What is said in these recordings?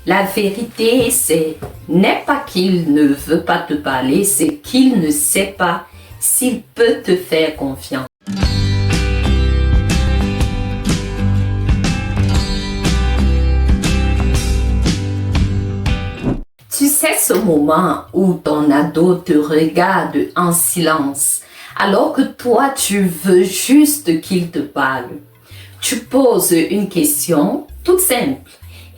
La vérité, n'est pas qu'il ne veut pas te parler, c'est qu'il ne sait pas s'il peut te faire confiance. Tu sais ce moment où ton ado te regarde en silence, alors que toi tu veux juste qu'il te parle. Tu poses une question toute simple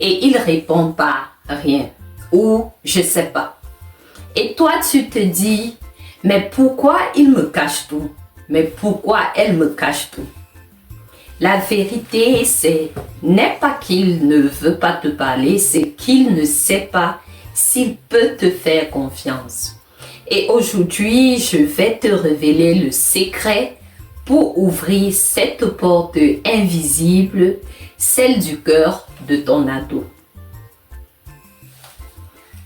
et il répond pas rien ou je sais pas. Et toi tu te dis, mais pourquoi il me cache tout? Mais pourquoi elle me cache tout? La vérité n'est pas qu'il ne veut pas te parler, c'est qu'il ne sait pas s'il peut te faire confiance. Et aujourd'hui, je vais te révéler le secret pour ouvrir cette porte invisible, celle du cœur de ton ado.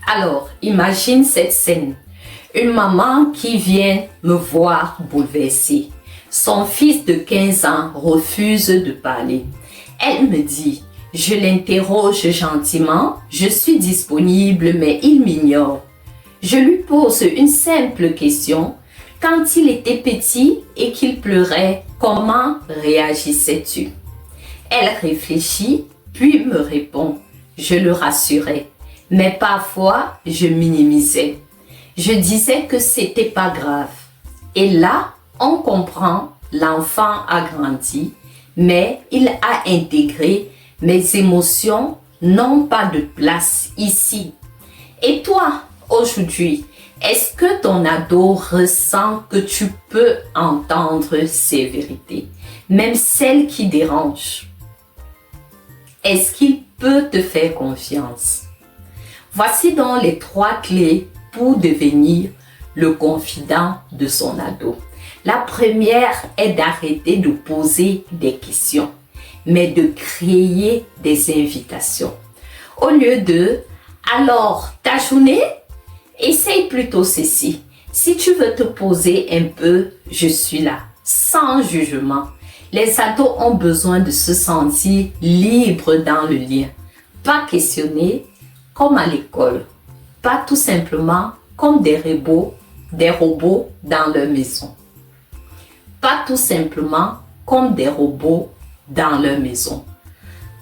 Alors, imagine cette scène. Une maman qui vient me voir bouleversée. Son fils de 15 ans refuse de parler. Elle me dit, je l'interroge gentiment, je suis disponible mais il m'ignore. Je lui pose une simple question. Quand il était petit et qu'il pleurait, comment réagissais-tu? Elle réfléchit, puis me répond. Je le rassurais, mais parfois je minimisais. Je disais que c'était pas grave. Et là, on comprend, l'enfant a grandi, mais il a intégré mes émotions n'ont pas de place ici. Et toi, aujourd'hui, est-ce que ton ado ressent que tu peux entendre ses vérités, même celles qui dérangent? Est-ce qu'il peut te faire confiance? Voici donc les 3 clés pour devenir le confident de son ado. La première est d'arrêter de poser des questions, mais de créer des invitations. Au lieu de « Alors, ta journée ?» Essaye plutôt ceci. Si tu veux te poser un peu, je suis là, sans jugement. Les ados ont besoin de se sentir libres dans le lien. Pas questionnés comme à l'école. Pas tout simplement comme des robots dans leur maison. Pas tout simplement comme des robots dans leur maison.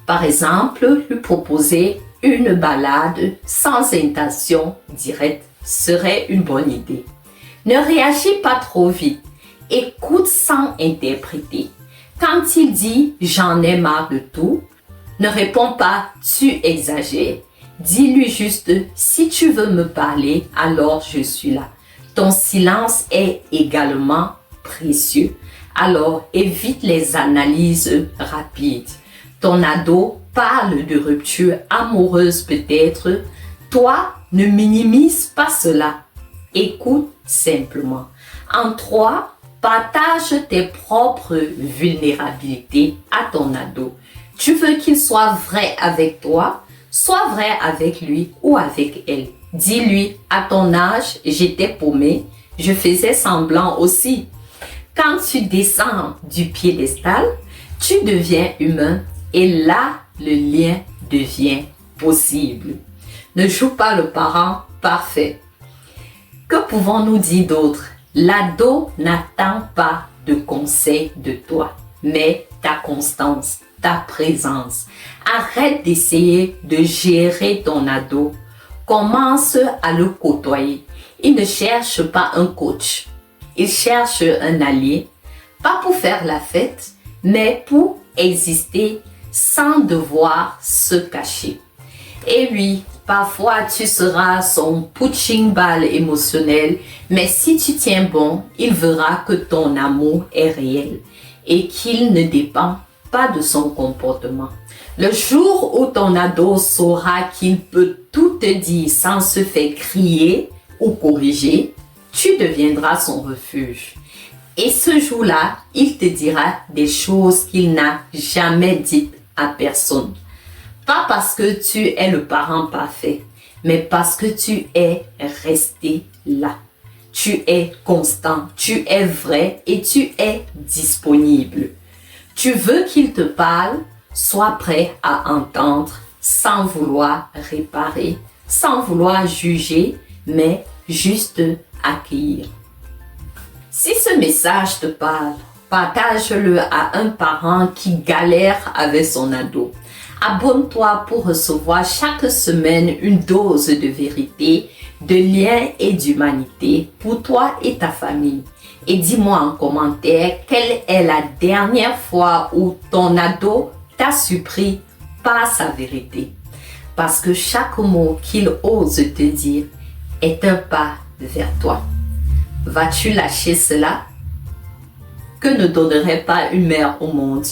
Par exemple, lui proposer une balade sans intention directe serait une bonne idée. Ne réagis pas trop vite. Écoute sans interpréter. Quand il dit « j'en ai marre de tout », ne réponds pas « tu exagères ». Dis-lui juste « si tu veux me parler, alors je suis là ». Ton silence est également précieux. Alors évite les analyses rapides. Ton ado parle de rupture amoureuse peut-être. Toi, ne minimise pas cela. Écoute simplement. En 3, partage tes propres vulnérabilités à ton ado. Tu veux qu'il soit vrai avec toi, sois vrai avec lui ou avec elle. Dis-lui, à ton âge, j'étais paumé, je faisais semblant aussi. Quand tu descends du piédestal, tu deviens humain et là, le lien devient possible. Ne joue pas le parent parfait. Que pouvons-nous dire d'autre? L'ado n'attend pas de conseils de toi, mais ta constance, ta présence. Arrête d'essayer de gérer ton ado. Commence à le côtoyer. Il ne cherche pas un coach. Il cherche un allié, pas pour faire la fête, mais pour exister sans devoir se cacher. Et oui, parfois tu seras son punching ball émotionnel, mais si tu tiens bon, il verra que ton amour est réel et qu'il ne dépend pas de son comportement. Le jour où ton ado saura qu'il peut tout te dire sans se faire crier ou corriger, tu deviendras son refuge. Et ce jour-là, il te dira des choses qu'il n'a jamais dites à personne. Pas parce que tu es le parent parfait, mais parce que tu es resté là. Tu es constant, tu es vrai et tu es disponible. Tu veux qu'il te parle, sois prêt à entendre sans vouloir réparer, sans vouloir juger, mais juste accueillir. Si ce message te parle, partage-le à un parent qui galère avec son ado. Abonne-toi pour recevoir chaque semaine une dose de vérité, de lien et d'humanité pour toi et ta famille. Et dis-moi en commentaire quelle est la dernière fois où ton ado t'a surpris par sa vérité. Parce que chaque mot qu'il ose te dire est un pas vers toi. Vas-tu lâcher cela? Que ne donnerait pas une mère au monde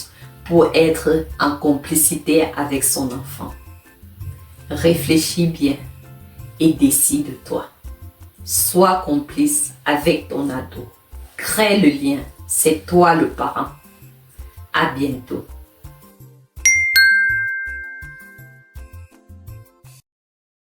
pour être en complicité avec son enfant? Réfléchis bien et décide-toi. Sois complice avec ton ado. Crée le lien. C'est toi le parent. À bientôt.